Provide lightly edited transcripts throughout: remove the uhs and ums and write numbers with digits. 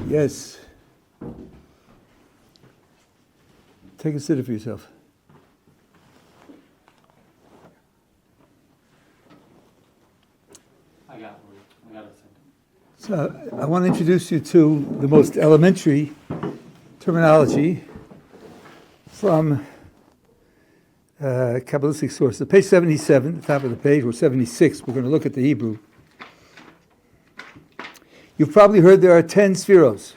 Yes. Take a sitter for yourself. I got it. So I want to introduce you to the most elementary terminology from Kabbalistic sources. Page 77, the top of the page, or 76, we're going to look at the Hebrew. You've probably heard there are 10 spheros.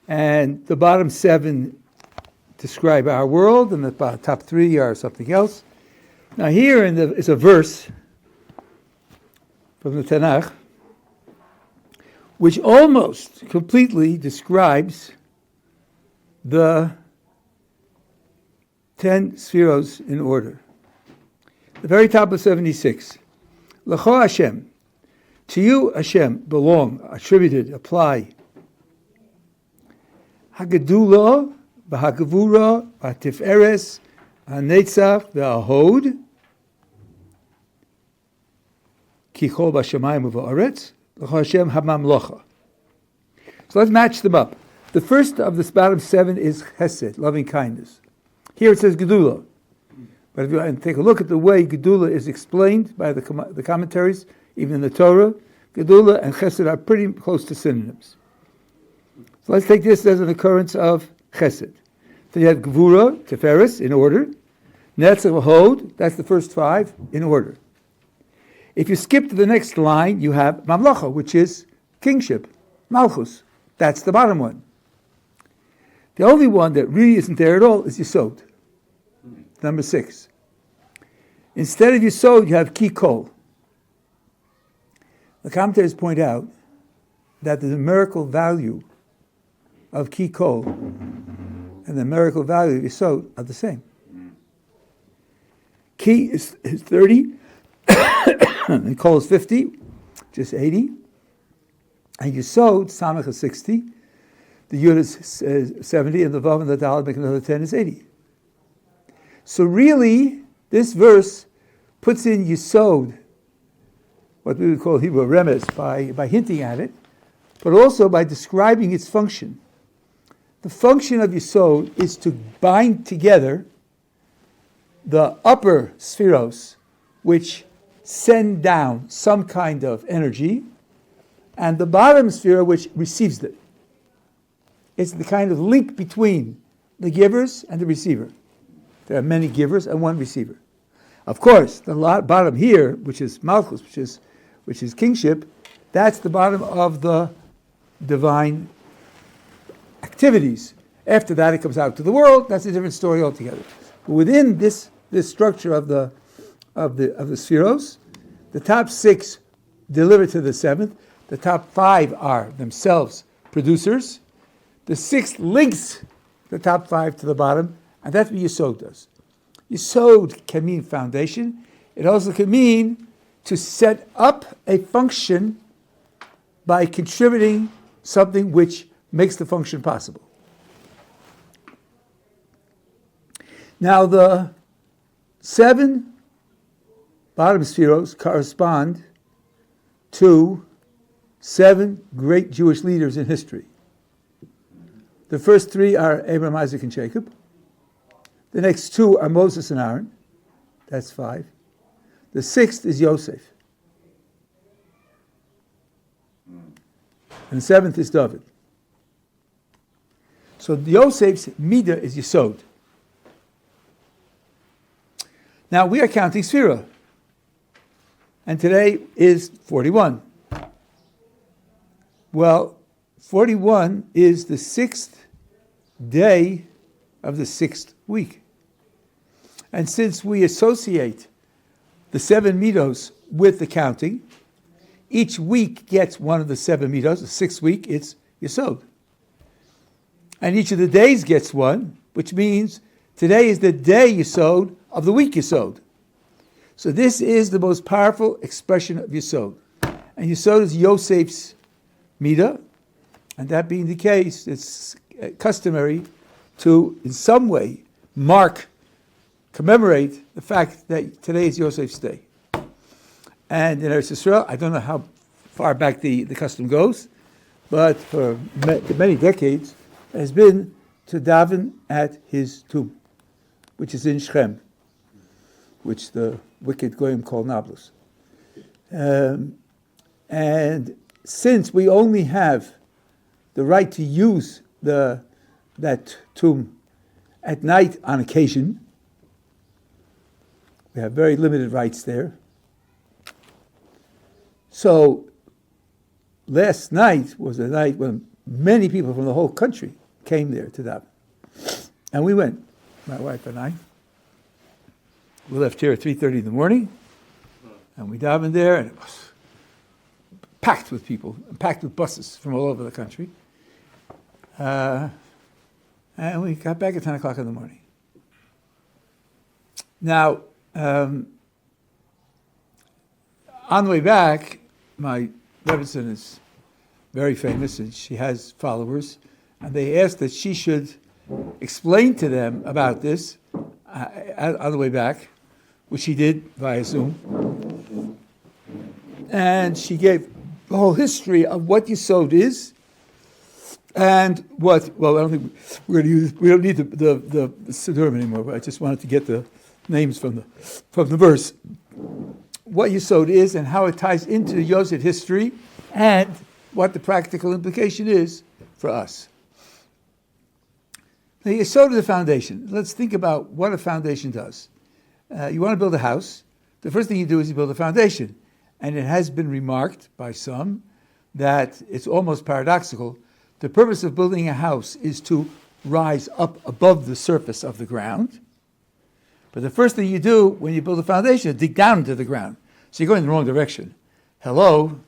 And the bottom 7 describe our world, and the top 3 are something else. Now here is a verse from the Tanakh, which almost completely describes the 10 spheros in order. The very top of 76. L'cho Hashem, to you Hashem belong, attributed, apply. Hagedula, v'hagavura, v'tiferes, ha'netzach, v'ahod, kichol b'shamayim v'aretz, l'cho Hashem hamamlocha. So let's match them up. The first of the bottom 7 is chesed, loving kindness. Here it says Gedula. But if you take a look at the way Gedula is explained by the commentaries, even in the Torah, Gedula and Chesed are pretty close to synonyms. So let's take this as an occurrence of Chesed. So you have Gevura, Tiferes, in order. Netzach, Hod, that's the first 5, in order. If you skip to the next line, you have Mamlacha, which is kingship, Malchus. That's the bottom one. The only one that really isn't there at all is Yesod. Number 6. Instead of Yesod, you have Ki Kol. The commentators point out that the numerical value of Ki Kol and the numerical value of Yesod are the same. Ki is 30, and Kol is 50, just 80. And Yesod, Samach is 60. The Yud is 70, and the Vav and the Dalet make another 10 is 80. So really, this verse puts in Yesod, what we would call Hebrew remes, by hinting at it, but also by describing its function. The function of Yesod is to bind together the upper spheros, which send down some kind of energy, and the bottom sphere, which receives it. It's the kind of link between the givers and the receiver. There are many givers and one receiver. Of course, the bottom here, which is Malchus, which is kingship, that's the bottom of the divine activities. After that, it comes out to the world. That's a different story altogether. But within this structure of the spheros, the top 6 deliver to the 7th. The top 5 are themselves producers. The 6th links the top 5 to the bottom, and that's what Yesod does. Yesod can mean foundation. It also can mean to set up a function by contributing something which makes the function possible. Now the 7 bottom spheros correspond to 7 great Jewish leaders in history. The first 3 are Abraham, Isaac, and Jacob. The next 2 are Moses and Aaron. That's 5. The 6th is Yosef. And the 7th is Dovid. So Yosef's Midah is Yesod. Now we are counting Sphira. And today is 41. Well, 41 is the 6th day of the 6th week. And since we associate the 7 midos with the counting, each week gets one of the 7 midos. The 6th week, it's Yesod. And each of the days gets one, which means today is the day Yesod of the week Yesod. So this is the most powerful expression of Yesod. And Yesod is Yosef's midah. And that being the case, it's customary to, in some way, commemorate the fact that today is Yosef's day. And in Eretz Yisrael, I don't know how far back the custom goes, but for many decades, has been to daven at his tomb, which is in Shechem, which the wicked goyim call Nablus. And since we only have the right to use that tomb at night on occasion, we have very limited rights there. So last night was a night when many people from the whole country came there to daven. And we went, my wife and I. We left here at 3:30 in the morning, and we davened there, and it was packed with people, packed with buses from all over the country. And we got back at 10 o'clock in the morning. Now, on the way back, my Rebbetzin is very famous, and she has followers, and they asked that she should explain to them about this on the way back, which she did via Zoom. And she gave the whole history of what Yesod is, and what, well, I don't think we don't need the Siddurim anymore, but I just wanted to get the names from the verse. What Yesod is and how it ties into Yosef history, and what the practical implication is for us. The Yesod is a foundation. Let's think about what a foundation does. You want to build a house, the first thing you do is you build a foundation. And it has been remarked by some that it's almost paradoxical. The purpose of building a house is to rise up above the surface of the ground. But the first thing you do when you build a foundation is dig down into the ground. So you're going in the wrong direction. Hello?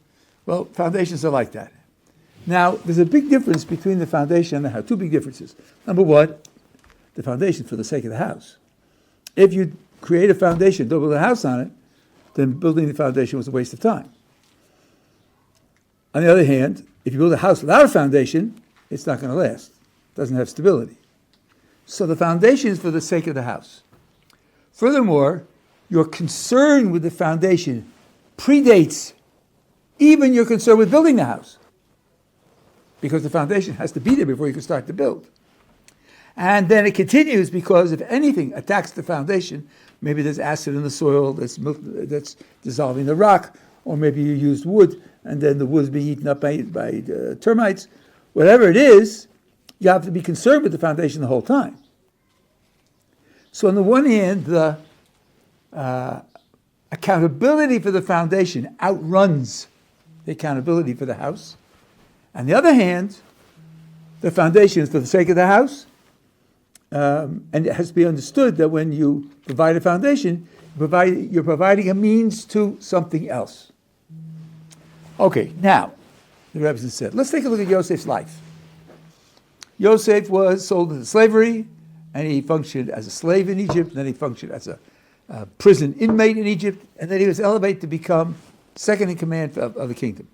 Well, foundations are like that. Now, there's a big difference between the foundation and the house. Two big differences. Number one, the foundation for the sake of the house. If you create a foundation, don't build a house on it, then building the foundation was a waste of time. On the other hand, if you build a house without a foundation, it's not going to last. It doesn't have stability. So the foundation is for the sake of the house. Furthermore, your concern with the foundation predates even your concern with building the house, because the foundation has to be there before you can start to build. And then it continues because if anything attacks the foundation, maybe there's acid in the soil that's dissolving the rock, or maybe you used wood and then the wood's being eaten up by termites. Whatever it is, you have to be concerned with the foundation the whole time. So on the one hand, the accountability for the foundation outruns the accountability for the house. On the other hand, the foundation is for the sake of the house. And it has to be understood that when you provide a foundation, you're providing a means to something else. Okay, now, the Rebbe said, let's take a look at Yosef's life. Yosef was sold into slavery, and he functioned as a slave in Egypt, and then he functioned as a prison inmate in Egypt, and then he was elevated to become second in command of the kingdom.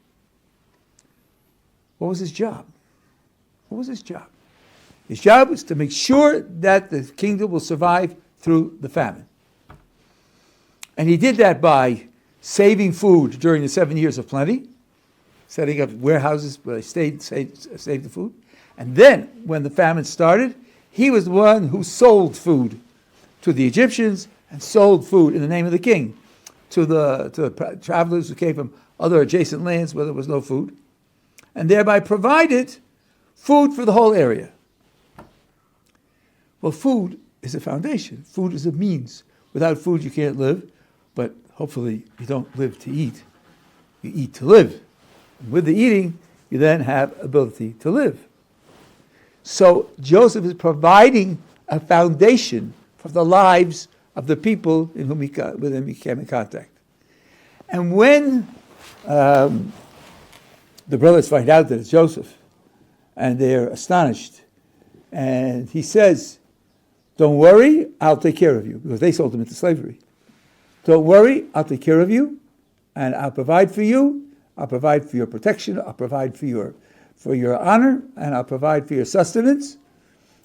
What was his job? What was his job? His job was to make sure that the kingdom will survive through the famine. And he did that by saving food during the 7 years of plenty, setting up warehouses where they saved the food. And then, when the famine started, he was the one who sold food to the Egyptians and sold food in the name of the king to the travelers who came from other adjacent lands where there was no food, and thereby provided food for the whole area. Well, food is a foundation. Food is a means. Without food, you can't live, but hopefully you don't live to eat. You eat to live. And with the eating, you then have ability to live. So Joseph is providing a foundation for the lives of the people with whom he came in contact. And when the brothers find out that it's Joseph, and they're astonished, and he says, don't worry, I'll take care of you, because they sold him into slavery. Don't worry, I'll take care of you, and I'll provide for you, I'll provide for your protection, I'll provide for your honor, and I'll provide for your sustenance.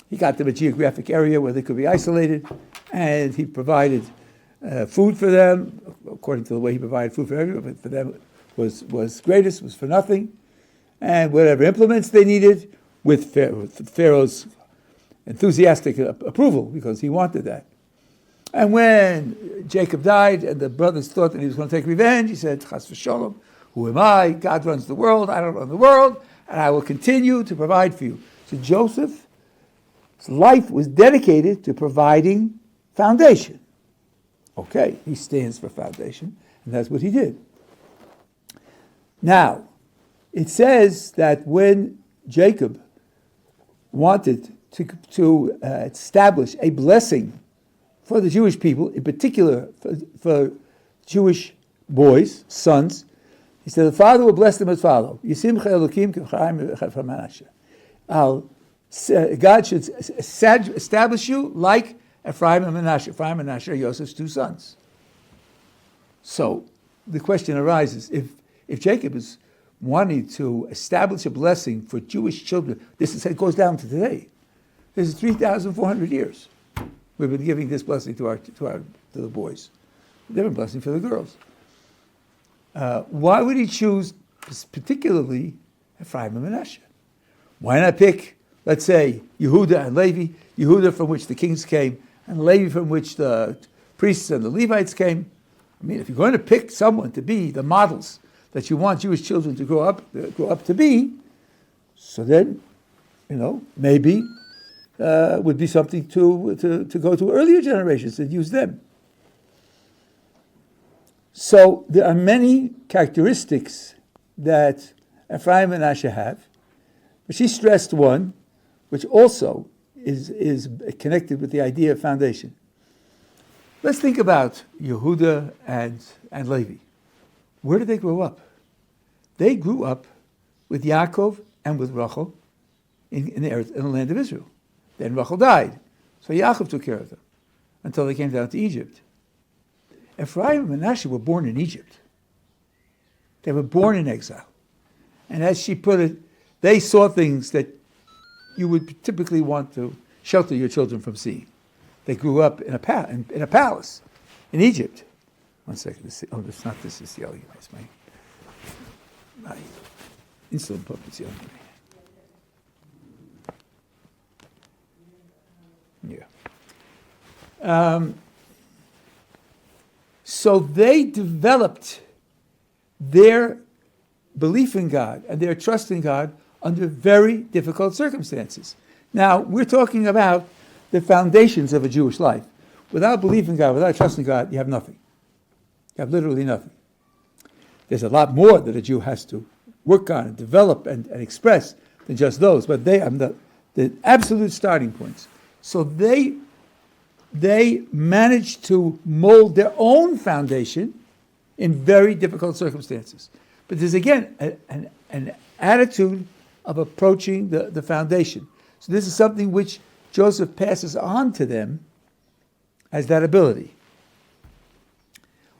He got them a geographic area where they could be isolated, and he provided food for them, according to the way he provided food for everyone, but for them was greatest, was for nothing. and whatever implements they needed, with Pharaoh's enthusiastic approval, because he wanted that. And when Jacob died and the brothers thought that he was going to take revenge, he said, Chas v'sholom, who am I? God runs the world, I don't run the world, and I will continue to provide for you. So Joseph's life was dedicated to providing foundation. Okay, he stands for foundation, and that's what he did. Now, it says that when Jacob wanted to establish a blessing for the Jewish people, in particular for Jewish boys, sons, he said the father will bless them as follows: God should establish you like Ephraim and Manasseh. Ephraim and Manasseh are Joseph's two sons. So the question arises, if Jacob is wanting to establish a blessing for Jewish children, it goes down to today. This is 3,400 years. We've been giving this blessing to the boys. Different blessing for the girls. Why would he choose particularly Ephraim and Manasseh? Why not pick, let's say, Yehuda and Levi? Yehuda, from which the kings came, and Levi, from which the priests and the Levites came. I mean, if you're going to pick someone to be the models that you want Jewish children to grow up to be, so then, maybe would be something to go to earlier generations and use them. So there are many characteristics that Ephraim and Manasseh have, but she stressed one, which also is connected with the idea of foundation. Let's think about Yehuda and Levi. Where did they grow up? They grew up with Yaakov and with Rachel in the land of Israel. Then Rachel died, so Yaakov took care of them until they came down to Egypt. Ephraim and Manasseh were born in Egypt. They were born in exile. And as she put it, they saw things that you would typically want to shelter your children from seeing. They grew up in a palace in Egypt. One second. It's not this. It's the other. It's my insulin pump. It's the other. Yeah. So they developed their belief in God and their trust in God under very difficult circumstances. Now, we're talking about the foundations of a Jewish life. Without belief in God, without trust in God, you have nothing. You have literally nothing. There's a lot more that a Jew has to work on and develop and express than just those, but they are the absolute starting points. So they managed to mold their own foundation in very difficult circumstances. But there's again an attitude of approaching the foundation. So this is something which Joseph passes on to them as that ability.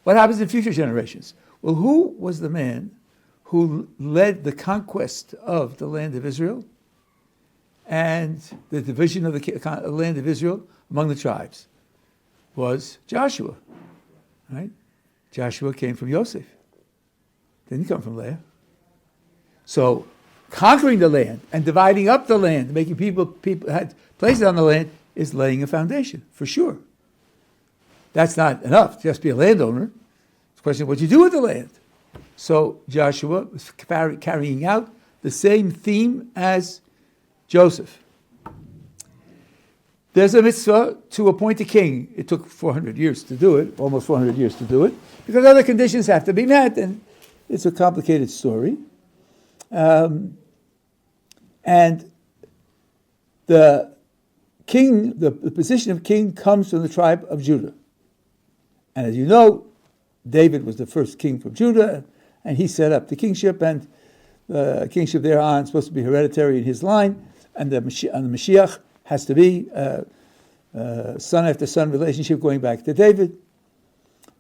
What happens in future generations? Well, who was the man who led the conquest of the land of Israel and the division of the land of Israel among the tribes? Was Joshua, right? Joshua came from Yosef. Didn't come from Leah. So conquering the land and dividing up the land, making people had places on the land, is laying a foundation, for sure. That's not enough to just be a landowner. It's a question of what you do with the land. So Joshua was carrying out the same theme as Joseph. There's a mitzvah to appoint a king. It took 400 years to do it, almost 400 years to do it, because other conditions have to be met, and it's a complicated story. And the king, the position of king comes from the tribe of Judah. And as you know, David was the first king from Judah, and he set up the kingship, and the kingship thereon is supposed to be hereditary in his line, and the Mashiach has to be son after son relationship going back to David.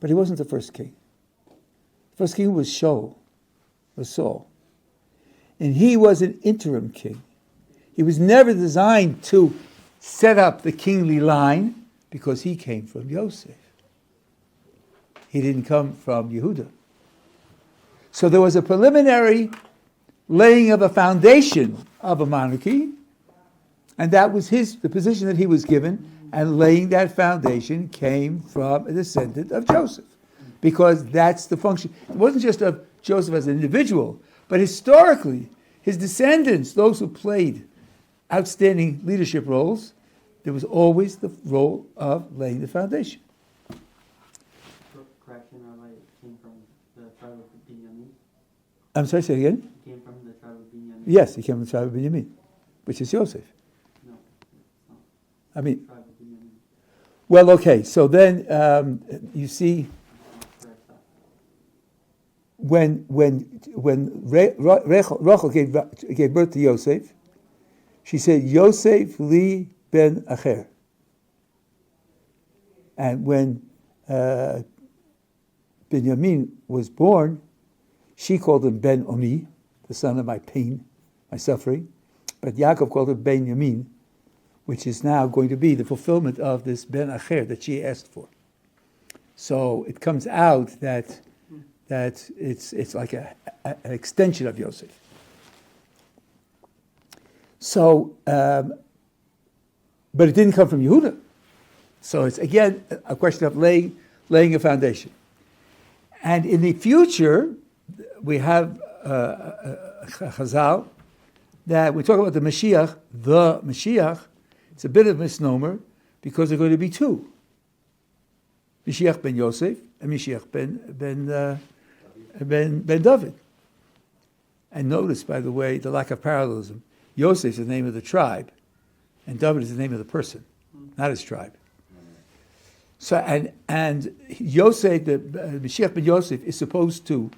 But he wasn't the first king. The first king was Saul. And he was an interim king. He was never designed to set up the kingly line because he came from Yosef. He didn't come from Yehuda. So there was a preliminary laying of a foundation of a monarchy, and that was the position that he was given, and laying that foundation came from a descendant of Joseph, because that's the function. It wasn't just of Joseph as an individual, but historically, his descendants, those who played outstanding leadership roles, there was always the role of laying the foundation. Correction, Rabbi, it came from the tribe of Benjamin. I'm sorry, say it again? It came from the tribe of Benjamin. Yes, he came from the tribe of Benjamin, which is Yosef. No, it's not. I mean, Tribe of Benjamin. well, okay, so then you see, when Rachel gave birth to Yosef, she said, Yosef li ben Acher. And when Benjamin was born, she called him Ben Oni, the son of my pain, my suffering. But Yaakov called him Benjamin, which is now going to be the fulfillment of this Ben Acher that she asked for. So it comes out that it's like an extension of Yosef. So, but it didn't come from Yehuda. So it's again a question of laying a foundation. And in the future, we have Chazal that we talk about the Mashiach. It's a bit of a misnomer because there are going to be two: Mashiach ben Yosef and Mashiach ben Dovid. And notice, by the way, the lack of parallelism. Yosef is the name of the tribe, and David is the name of the person, not his tribe. So, and Yosef, the Mashiach ben Yosef, is supposed to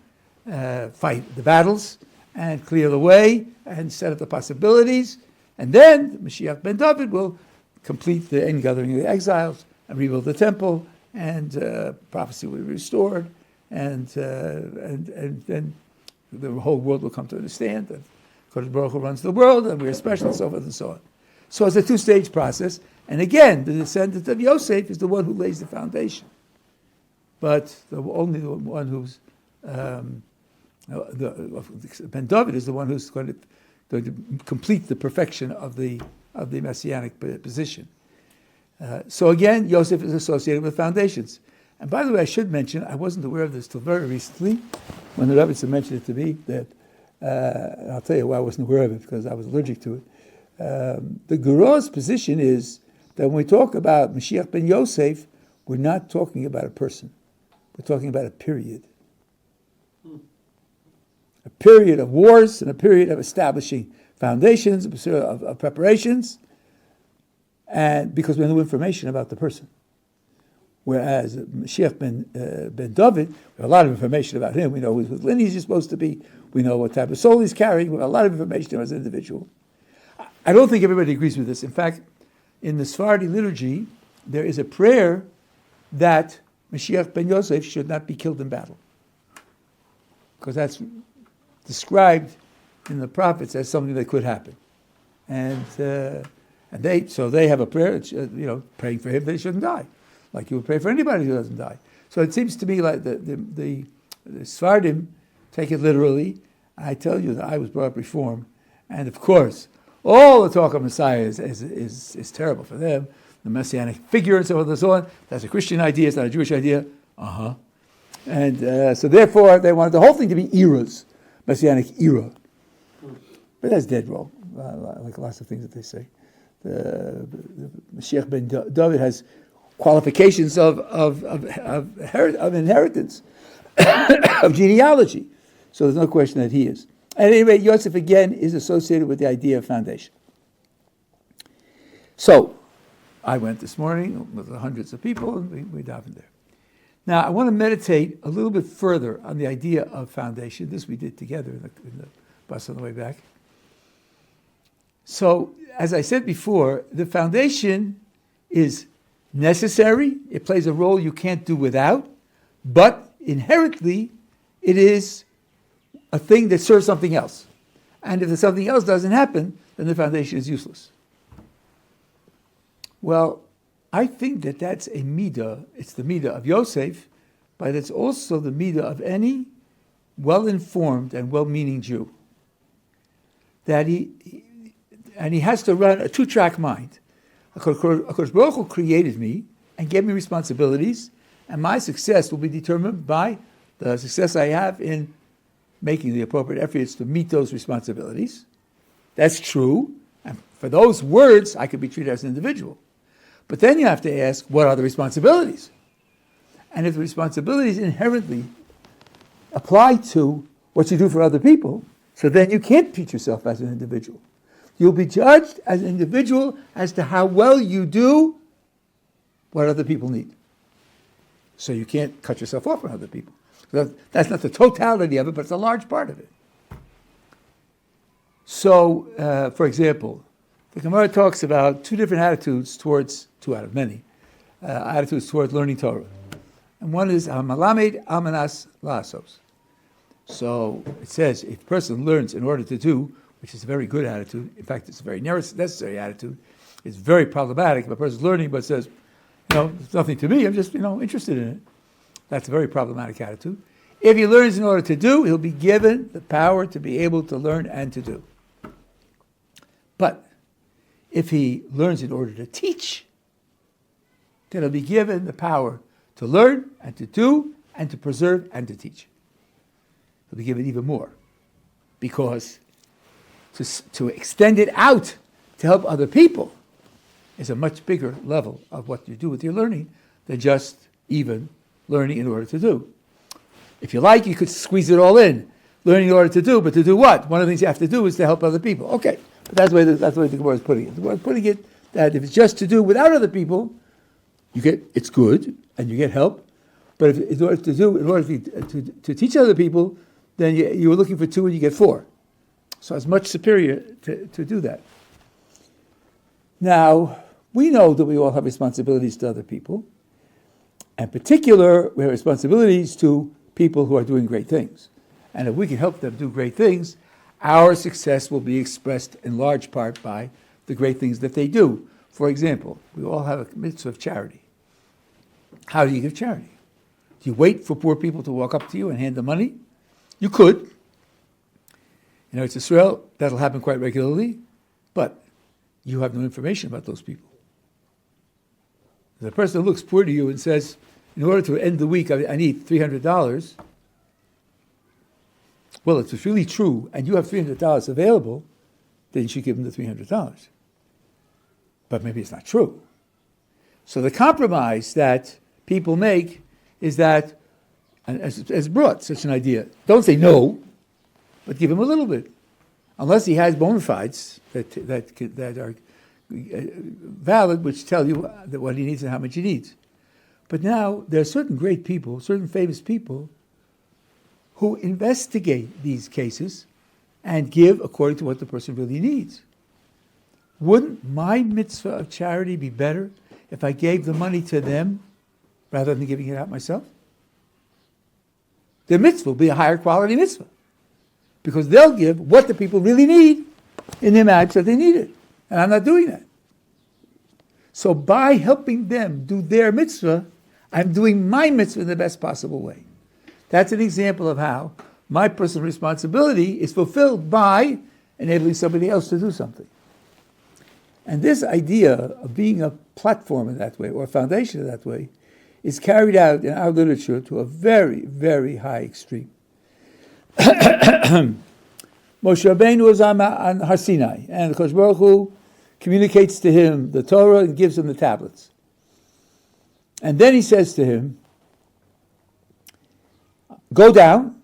fight the battles and clear the way and set up the possibilities, and then Mashiach ben David will complete the ingathering of the exiles and rebuild the temple, and prophecy will be restored, and then the whole world will come to understand that Kodesh Baruch Hu runs the world, and we're special, and so forth and so on. So it's a two-stage process, and again, the descendant of Yosef is the one who lays the foundation, but only the one who's Ben Dovid is the one who's going to complete the perfection of the messianic position. So again, Yosef is associated with foundations. And by the way, I should mention, I wasn't aware of this till very recently, when the Rabbi mentioned it to me, that I'll tell you why I wasn't aware of it, because I was allergic to it. The Guru's position is that when we talk about Mashiach ben Yosef, we're not talking about a person. We're talking about a period. A period of wars and a period of establishing foundations, of preparations, and because we have no information about the person. Whereas Mashiach ben Dovid, we have a lot of information about him. We know whose lineage he's supposed to be. We know what type of soul he's carrying. We have a lot of information as an individual. I don't think everybody agrees with this. In fact, in the Sephardi liturgy, there is a prayer that Mashiach ben Yosef should not be killed in battle, because that's described in the prophets as something that could happen, and they have a prayer, praying for him that he shouldn't die, like you would pray for anybody who doesn't die. So it seems to me like the Sephardim take it literally. I tell you that I was brought up Reform, and of course, all the talk of Messiah is terrible for them. The messianic figure and so on and so on. That's a Christian idea. It's not a Jewish idea. And so therefore, they wanted the whole thing to be eras, messianic era. But that's dead wrong, like lots of things that they say. The Mashiach ben David has qualifications of inheritance, of genealogy. So there's no question that he is. At any rate, Yosef again is associated with the idea of foundation. So I went this morning with hundreds of people, and we davened there. Now I want to meditate a little bit further on the idea of foundation. This we did together in the bus on the way back. So, as I said before, the foundation is necessary. It plays a role you can't do without, but inherently, it is a thing that serves something else. And if something else doesn't happen, then the foundation is useless. Well, I think that that's a midah. It's the midah of Yosef, but it's also the midah of any well-informed and well-meaning Jew. that he has to run a two-track mind. HaKadosh Baruch Hu created me and gave me responsibilities, and my success will be determined by the success I have in making the appropriate efforts to meet those responsibilities. That's true. And for those words, I could be treated as an individual. But then you have to ask, what are the responsibilities? And if the responsibilities inherently apply to what you do for other people, so then you can't treat yourself as an individual. You'll be judged as an individual as to how well you do what other people need. So you can't cut yourself off from other people. That's not the totality of it, but it's a large part of it. So, for example, the Gemara talks about two different attitudes towards, two out of many, attitudes towards learning Torah. And one is, Malamed Almanas Lasos. So it says, if a person learns in order to do, which is a very good attitude, in fact, it's a very necessary attitude, it's very problematic if a person's learning but says, it's nothing to me, I'm just, interested in it. That's a very problematic attitude. If he learns in order to do, he'll be given the power to be able to learn and to do. But if he learns in order to teach, then he'll be given the power to learn and to do and to preserve and to teach. He'll be given even more. Because to extend it out to help other people is a much bigger level of what you do with your learning than just even learning in order to do. If you like, you could squeeze it all in. Learning in order to do, but to do what? One of the things you have to do is to help other people. Okay, but that's the way the Gemara is putting it. The Gemara is putting it that if it's just to do without other people, it's good and you get help. But if in order to teach other people, then you were looking for 2 and you get 4. So it's much superior to do that. Now, we know that we all have responsibilities to other people. In particular, we have responsibilities to people who are doing great things. And if we can help them do great things, our success will be expressed in large part by the great things that they do. For example, we all have a mitzvah of charity. How do you give charity? Do you wait for poor people to walk up to you and hand them money? You could. It's Israel, that'll happen quite regularly, but you have no information about those people. The person who looks poor to you and says, in order to end the week, I need $300. Well, if it's really true and you have $300 available, then you should give them the $300. But maybe it's not true. So the compromise that people make is that, and has brought such an idea, don't say no, but give him a little bit. Unless he has bona fides that are valid, which tell you that what he needs and how much he needs. But now there are certain great people, certain famous people, who investigate these cases and give according to what the person really needs. Wouldn't my mitzvah of charity be better if I gave the money to them rather than giving it out myself? Their mitzvah will be a higher quality mitzvah because they'll give what the people really need in the amount that they need it. And I'm not doing that. So by helping them do their mitzvah, I'm doing my mitzvah in the best possible way. That's an example of how my personal responsibility is fulfilled by enabling somebody else to do something. And this idea of being a platform in that way, or a foundation in that way, is carried out in our literature to a very, very high extreme. Moshe Rabbeinu was on Har Sinai, and the Kodesh Baruch Hu communicates to him the Torah and gives him the tablets. And then he says to him, go down,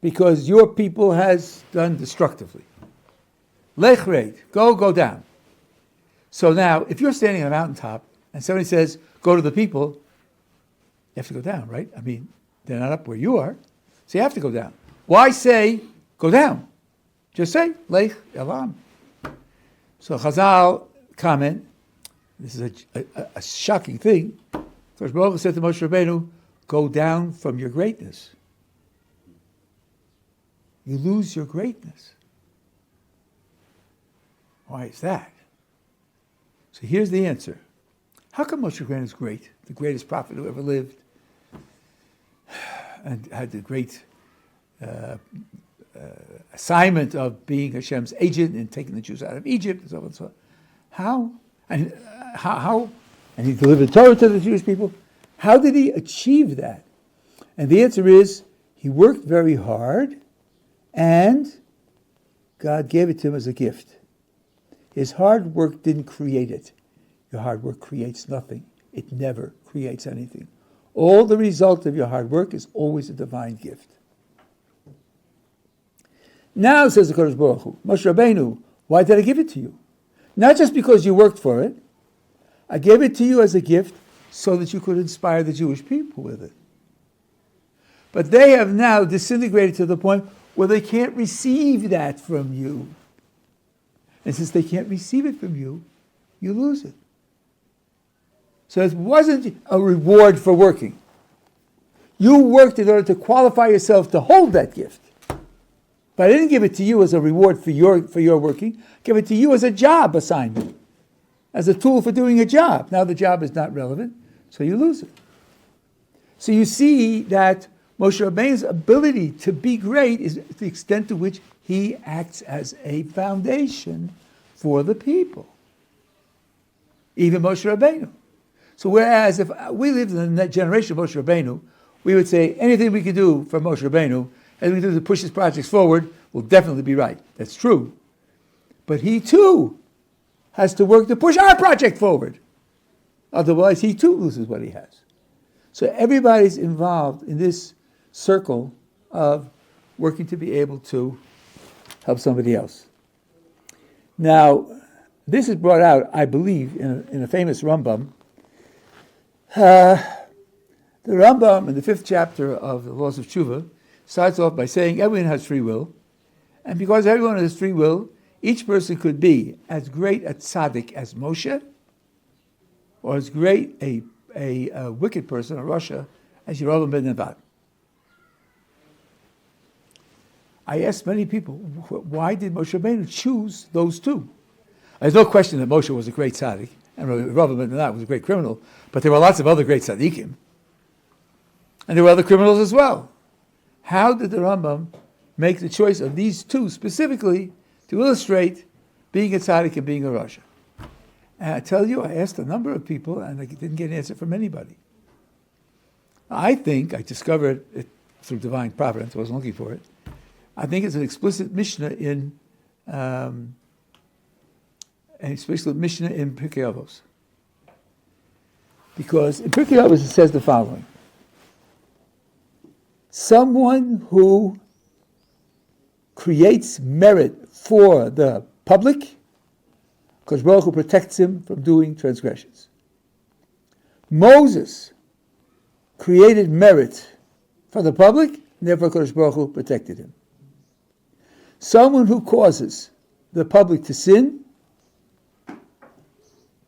because your people has done destructively. Lech reid, go down. So now, if you're standing on a mountaintop, and somebody says, go to the people, you have to go down, right? I mean, they're not up where you are, so you have to go down. Why say, go down? Just say, Lech Elam. So Chazal comment, this is a shocking thing. Kodesh Baruch Hu said to Moshe Rabbeinu, go down from your greatness. You lose your greatness. Why is that? So here's the answer. How come Moshe Rabbeinu is great, the greatest prophet who ever lived, and had the great assignment of being Hashem's agent and taking the Jews out of Egypt and so on and so on. How? And he delivered Torah to the Jewish people. How did he achieve that? And the answer is, he worked very hard, and God gave it to him as a gift. His hard work didn't create it. Your hard work creates nothing. It never creates anything. All the result of your hard work is always a divine gift. Now, says the Kodesh Baruch Hu, Moshe Rabbeinu, why did I give it to you? Not just because you worked for it. I gave it to you as a gift so that you could inspire the Jewish people with it. But they have now disintegrated to the point where they can't receive that from you. And since they can't receive it from you, you lose it. So it wasn't a reward for working. You worked in order to qualify yourself to hold that gift. But I didn't give it to you as a reward for your working. I gave it to you as a job assignment, as a tool for doing a job. Now the job is not relevant, so you lose it. So you see that Moshe Rabbeinu's ability to be great is the extent to which he acts as a foundation for the people. Even Moshe Rabbeinu. So whereas if we lived in the generation of Moshe Rabbeinu, we would say anything we could do for Moshe Rabbeinu, anything we can do to push his projects forward, will definitely be right. That's true. But he too has to work to push our project forward. Otherwise, he too loses what he has. So everybody's involved in this circle of working to be able to help somebody else. Now, this is brought out, I believe, in a famous Rambam. The Rambam, in the 5th chapter of the Laws of Tshuva, starts off by saying everyone has free will, and because everyone has free will, each person could be as great a tzaddik as Moshe, or as great a wicked person, a rasha, as Yerovam ben Nevat. I asked many people, why did Moshe Rabbeinu choose those two? There's no question that Moshe was a great tzaddik, and Yerovam ben Nevat was a great criminal, but there were lots of other great tzaddikim. And there were other criminals as well. How did the Rambam make the choice of these two specifically to illustrate being a tzaddik and being a rasha? And I tell you, I asked a number of people, and I didn't get an answer from anybody. I think, I discovered it through divine providence, I wasn't looking for it. I think it's an explicit Mishnah in Pirkei Avos. Because in Pirkei Avos it says the following: someone who creates merit for the public, because Baruch Hu protects him from doing transgressions. Moses created merit for the public, and therefore Kodesh Baruch Hu protected him. Someone who causes the public to sin,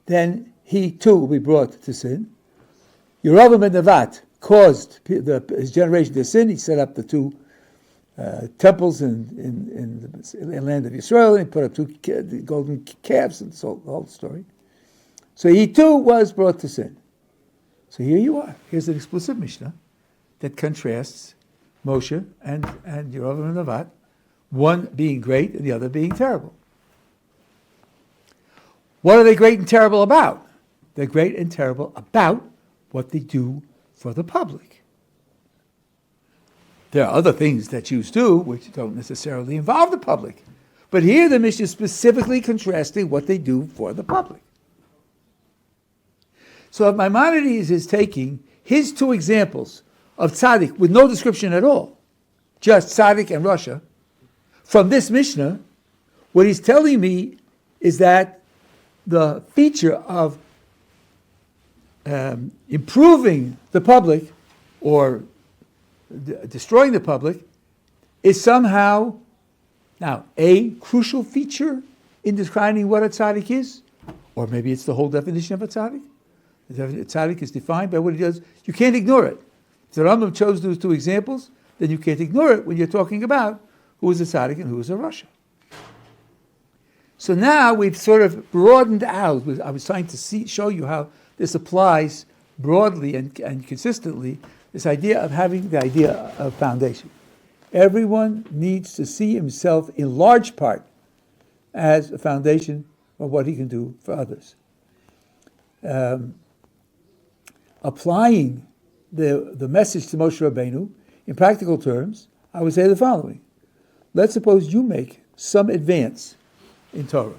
then he too will be brought to sin. Yerovam ben Nevat caused his generation to sin. He set up the two temples in the land of Israel, and he put up two golden calves, and so the whole story. So he too was brought to sin. So here you are. Here's an explicit Mishnah that contrasts Moshe and Yerovam ben Nevat, one being great and the other being terrible. What are they great and terrible about? They're great and terrible about what they do for the public. There are other things that Jews do which don't necessarily involve the public. But here the Mishnah is specifically contrasting what they do for the public. So if Maimonides is taking his two examples of tzaddik with no description at all, just tzaddik and rasha, from this Mishnah, what he's telling me is that the feature of improving the public or destroying the public is somehow, now, a crucial feature in describing what a tzaddik is, or maybe it's the whole definition of a tzaddik. A tzaddik is defined by what he does. You can't ignore it. If the Rambam chose those two examples, then you can't ignore it when you're talking about who is a tzaddik and who is a rasha. So now we've sort of broadened out. I was trying to show you how this applies broadly and consistently, this idea of having the idea of foundation. Everyone needs to see himself in large part as a foundation of what he can do for others. Applying the message to Moshe Rabbeinu in practical terms, I would say the following. Let's suppose you make some advance in Torah.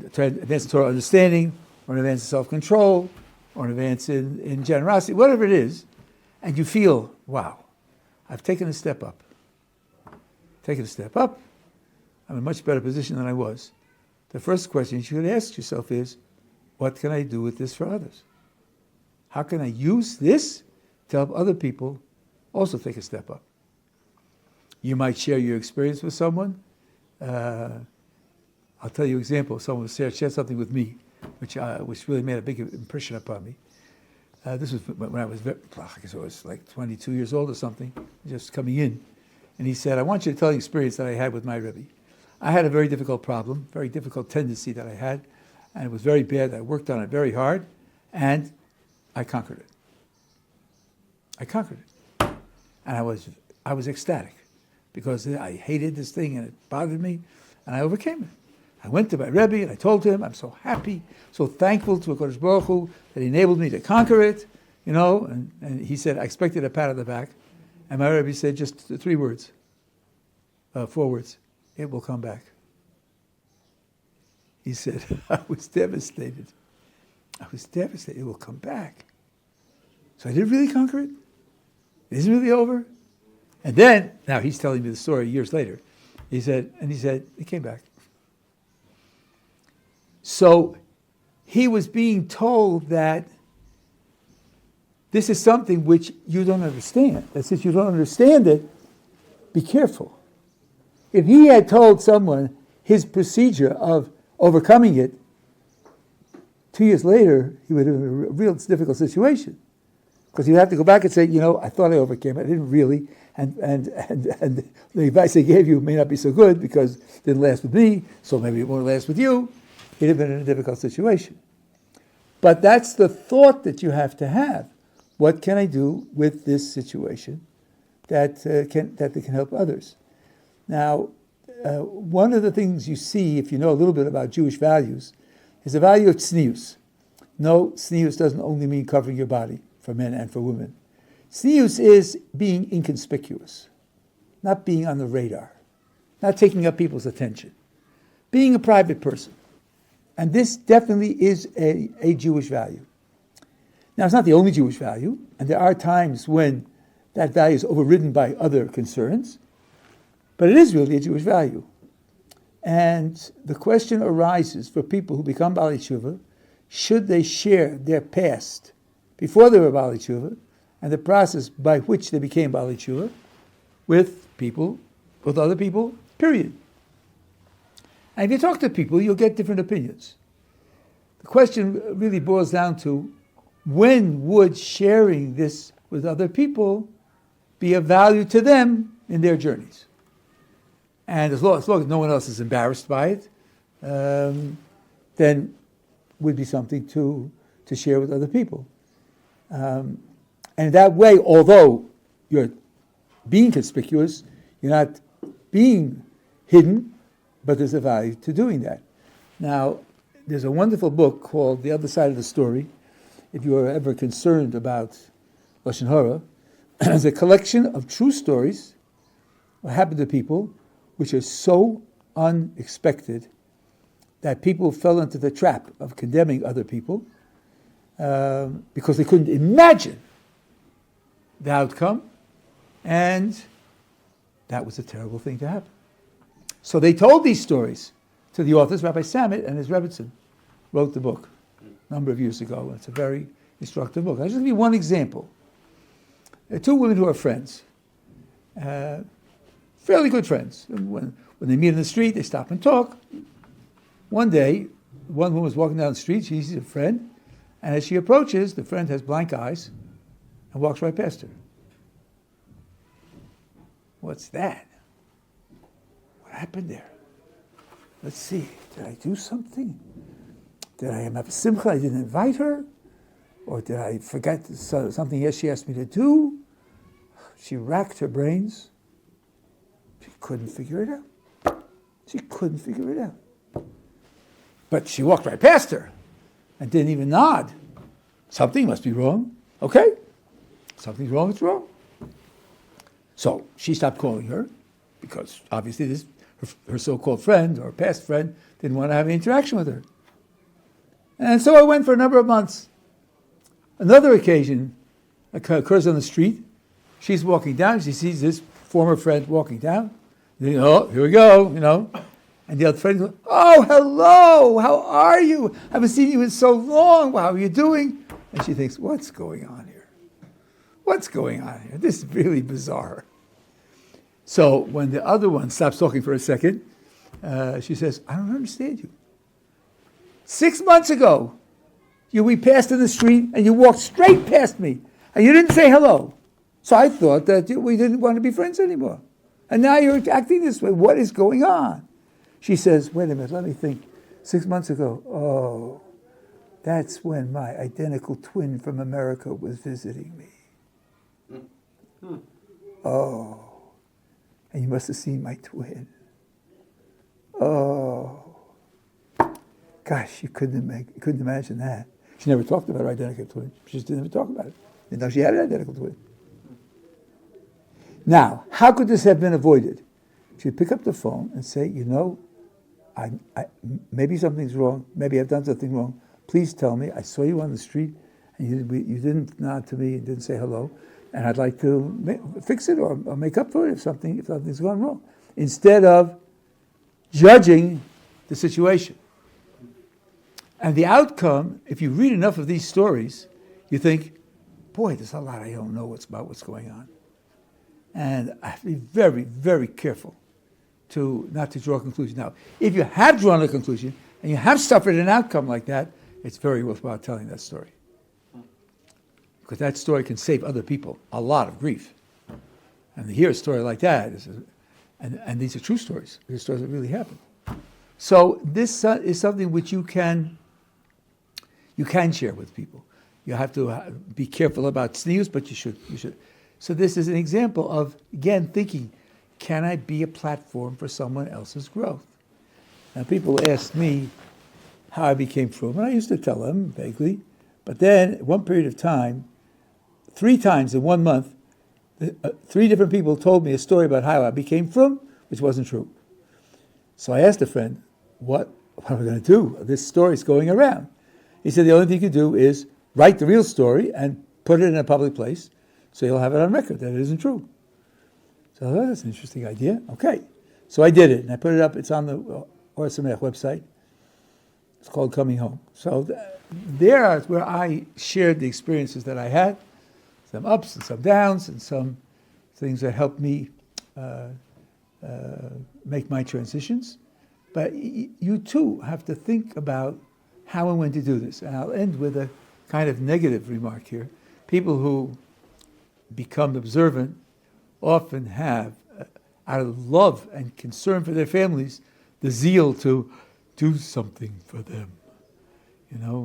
Advance in Torah understanding, or an advance in self-control, or an advance in generosity, whatever it is, and you feel, wow, I've taken a step up. I'm in a much better position than I was. The first question you should ask yourself is, what can I do with this for others? How can I use this to help other people also take a step up? You might share your experience with someone. I'll tell you an example. Someone shared something with me, which really made a big impression upon me. This was when I was, I guess I was like 22 years old or something, just coming in. And he said, I want you to tell the experience that I had with my Rabbi. I had a very difficult problem, very difficult tendency that I had, and it was very bad. I worked on it very hard, and I conquered it. And I was ecstatic, because I hated this thing, and it bothered me, and I overcame it. I went to my Rebbe, and I told him, I'm so happy, so thankful to HaKadosh Baruch Hu that he enabled me to conquer it, and he said, I expected a pat on the back. And my Rebbe said just 4 words. It will come back. He said, I was devastated. It will come back. So I didn't really conquer it. It isn't really over. And then, now he's telling me the story years later. He said, it came back. So he was being told that this is something which you don't understand. That since you don't understand it, be careful. If he had told someone his procedure of overcoming it, 2 years later, he would have been in a real difficult situation. Because he'd have to go back and say, I thought I overcame it. I didn't really. And the advice I gave you may not be so good because it didn't last with me, so maybe it won't last with you. He'd have been in a difficult situation. But that's the thought that you have to have. What can I do with this situation that can help others? Now, one of the things you see, if you know a little bit about Jewish values, is the value of tznius. No, tznius doesn't only mean covering your body for men and for women. Tznius is being inconspicuous, not being on the radar, not taking up people's attention, being a private person. And this definitely is a Jewish value. Now, it's not the only Jewish value, and there are times when that value is overridden by other concerns, but it is really a Jewish value. And the question arises for people who become Baalei Tshuva, should they share their past before they were Baalei Tshuva and the process by which they became Baalei Tshuva with other people, period. And if you talk to people, you'll get different opinions. The question really boils down to, when would sharing this with other people be of value to them in their journeys? And as long as no one else is embarrassed by it, then would be something to share with other people. And in that way, although you're being conspicuous, you're not being hidden, but there's a value to doing that. Now, there's a wonderful book called The Other Side of the Story. If you are ever concerned about Lashon Hara, it's a collection of true stories, what happened to people, which are so unexpected that people fell into the trap of condemning other people because they couldn't imagine the outcome, and that was a terrible thing to happen. So they told these stories to the authors. Rabbi Samit and his Rebbitzin wrote the book a number of years ago. It's a very instructive book. I'll just give you one example. There are two women who are friends, fairly good friends. When they meet in the street, they stop and talk. One day, one woman was walking down the street. She sees a friend, and as she approaches, the friend has blank eyes and walks right past her. What's that? What happened there? Let's see. Did I do something? Did I have a simcha? I didn't invite her? Or did I forget something else she asked me to do? She racked her brains. couldn't figure it out. She couldn't figure it out. But she walked right past her and didn't even nod. Something must be wrong. Okay, something's wrong, it's wrong. So she stopped calling her because obviously this her so-called friend or past friend didn't want to have any interaction with her. And so I went for a number of months. Another occasion occurs on the street. She's walking down. She sees this former friend walking down. Oh, here we go, And the other friend goes, oh, hello, how are you? I haven't seen you in so long. How are you doing? And she thinks, what's going on here? What's going on here? This is really bizarre. So when the other one stops talking for a second, she says, I don't understand you. 6 months ago, we passed in the street and you walked straight past me and you didn't say hello. So I thought that we didn't want to be friends anymore. And now you're acting this way. What is going on? She says, wait a minute, let me think. 6 months ago, oh, that's when my identical twin from America was visiting me. Oh, and you must have seen my twin. Oh, gosh, you couldn't imagine that. She never talked about her identical twin. She just didn't even talk about it. Didn't know she had an identical twin. Now, how could this have been avoided? She'd pick up the phone and say, I maybe something's wrong. Maybe I've done something wrong. Please tell me. I saw you on the street, and you didn't nod to me and didn't say hello, and I'd like to fix it or make up for it if something's gone wrong. Instead of judging the situation. And the outcome, if you read enough of these stories, you think, boy, there's a lot I don't know about what's going on. And I have to be very, very careful not to draw a conclusion. Now, if you have drawn a conclusion and you have suffered an outcome like that, it's very worthwhile telling that story. Because that story can save other people a lot of grief. And to hear a story like that, and these are true stories. These are stories that really happened. So this is something which you can share with people. You have to be careful about sneers, but you should. So this is an example of, again, thinking, can I be a platform for someone else's growth? Now, people ask me how I became frum, and I used to tell them vaguely, but then at one period of time, 3 times in 1 month, 3 different people told me a story about how I became frum, which wasn't true. So I asked a friend, what am I going to do? This story's going around. He said the only thing you can do is write the real story and put it in a public place, so you'll have it on record that it isn't true. So that's an interesting idea. Okay. So I did it, and I put it up. It's on the Ohr Somayach website. It's called Coming Home. So there is where I shared the experiences that I had, some ups and some downs, and some things that helped me make my transitions. But you too have to think about how and when to do this. And I'll end with a kind of negative remark here. People who become observant often have, out of love and concern for their families, the zeal to do something for them.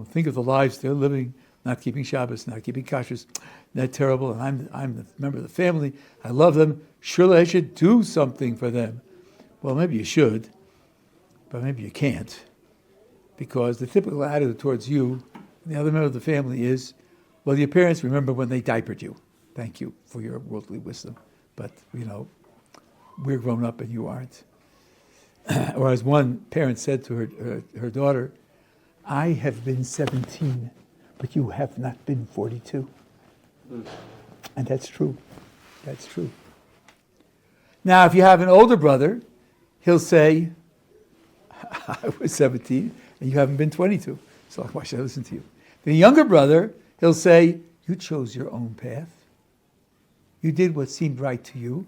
Think of the lives they're living, not keeping Shabbos, not keeping kashrus. They're terrible, and I'm the member of the family. I love them. Surely I should do something for them. Well, maybe you should, but maybe you can't, because the typical attitude towards you and the other member of the family is, well, your parents remember when they diapered you. Thank you for your worldly wisdom. But, we're grown up and you aren't. Or as one parent said to her daughter, I have been 17, but you have not been 42. And that's true. That's true. Now, if you have an older brother, he'll say, I was 17 and you haven't been 22, so why should I listen to you? The younger brother, he'll say, you chose your own path. You did what seemed right to you.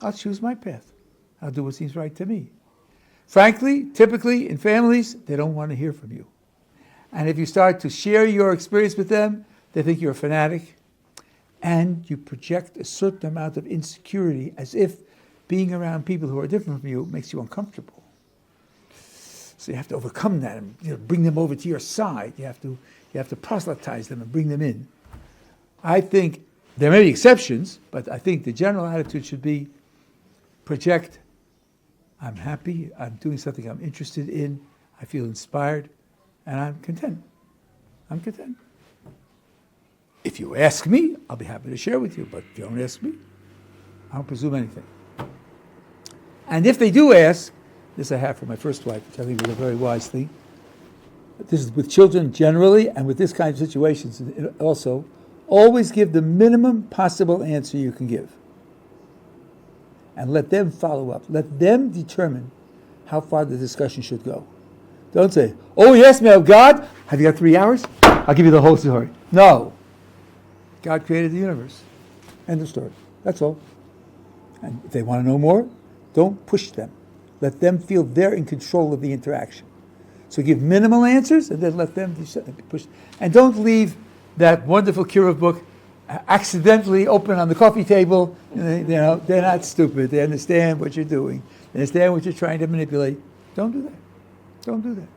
I'll choose my path. I'll do what seems right to me. Frankly, typically in families, they don't want to hear from you. And if you start to share your experience with them, they think you're a fanatic. And you project a certain amount of insecurity as if being around people who are different from you makes you uncomfortable. So you have to overcome that and bring them over to your side. You have to proselytize them and bring them in. I think there may be exceptions, but I think the general attitude should be project I'm happy, I'm doing something I'm interested in, I feel inspired, and I'm content. I'm content. If you ask me, I'll be happy to share with you, but if you don't ask me, I don't presume anything. And if they do ask, this I have from my first wife, which I think was a very wise thing. This is with children generally, and with this kind of situations also. Always give the minimum possible answer you can give. And let them follow up. Let them determine how far the discussion should go. Don't say, oh, you asked me of God? Have you got 3 hours? I'll give you the whole story. No. God created the universe. End of story. That's all. And if they want to know more, don't push them. Let them feel they're in control of the interaction. So give minimal answers and then let them push. And don't leave that wonderful Kiruv book accidentally open on the coffee table. They're not stupid. They understand what you're doing. They understand what you're trying to manipulate. Don't do that. Don't do that.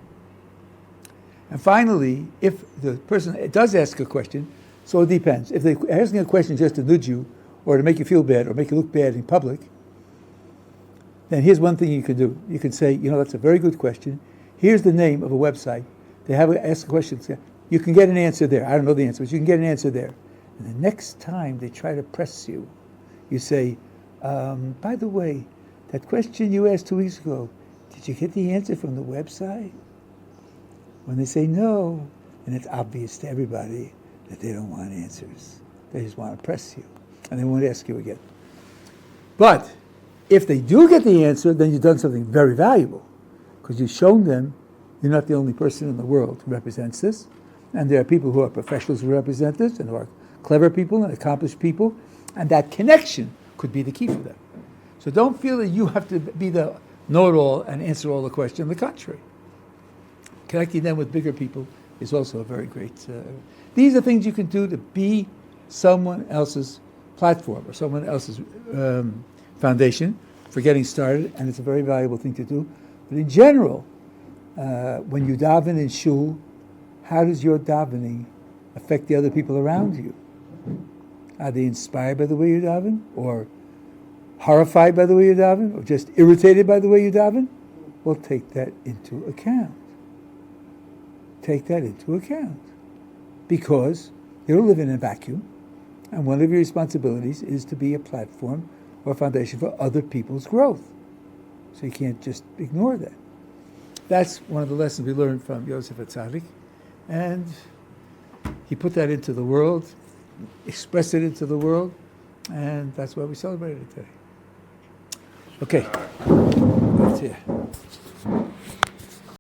And finally, if the person does ask a question, so it depends. If they're asking a question just to nudge you or to make you feel bad or make you look bad in public, then here's one thing you can do. You can say, that's a very good question. Here's the name of a website. They have ask a question. You can get an answer there. I don't know the answer, but you can get an answer there. And the next time they try to press you, you say, by the way, that question you asked 2 weeks ago, did you get the answer from the website? When they say no, and it's obvious to everybody that they don't want answers. They just want to press you, and they won't ask you again. But if they do get the answer, then you've done something very valuable, because you've shown them you're not the only person in the world who represents this, and there are people who are professionals who represent this, and who are clever people and accomplished people, and that connection could be the key for them. So don't feel that you have to be the know-it-all and answer all the questions. On the contrary, connecting them with bigger people is also a very great... these are things you can do to be someone else's platform or someone else's foundation for getting started, and it's a very valuable thing to do. But in general, when you daven in shul, how does your davening affect the other people around you? Are they inspired by the way you daven? Or horrified by the way you daven? Or just irritated by the way you daven? Well, take that into account. Take that into account. Because you don't live in a vacuum, and one of your responsibilities is to be a platform or a foundation for other people's growth. So you can't just ignore that. That's one of the lessons we learned from Yeshivat Tzaddik, and he put that into the world, expressed it into the world, and that's why we celebrated it today. Okay, that's it.